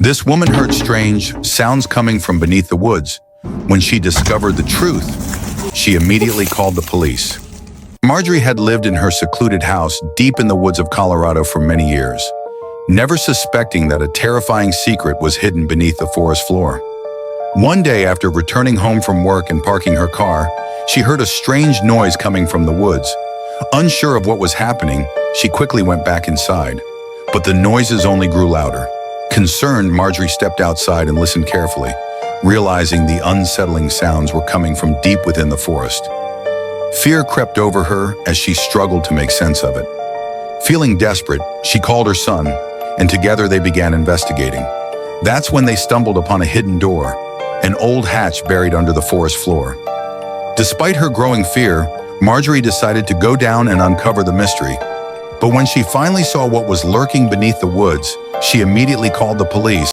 This woman heard strange sounds coming from beneath the woods. When she discovered the truth, she immediately called the police. Marjorie had lived in her secluded house deep in the woods of Colorado for many years, never suspecting that a terrifying secret was hidden beneath the forest floor. One day, after returning home from work and parking her car, she heard a strange noise coming from the woods. Unsure of what was happening, she quickly went back inside, but the noises only grew louder. Concerned, Marjorie stepped outside and listened carefully, realizing the unsettling sounds were coming from deep within the forest. Fear crept over her as she struggled to make sense of it. Feeling desperate, she called her son, and together they began investigating. That's when they stumbled upon a hidden door, an old hatch buried under the forest floor. Despite her growing fear, Marjorie decided to go down and uncover the mystery. But when she finally saw what was lurking beneath the woods, she immediately called the police.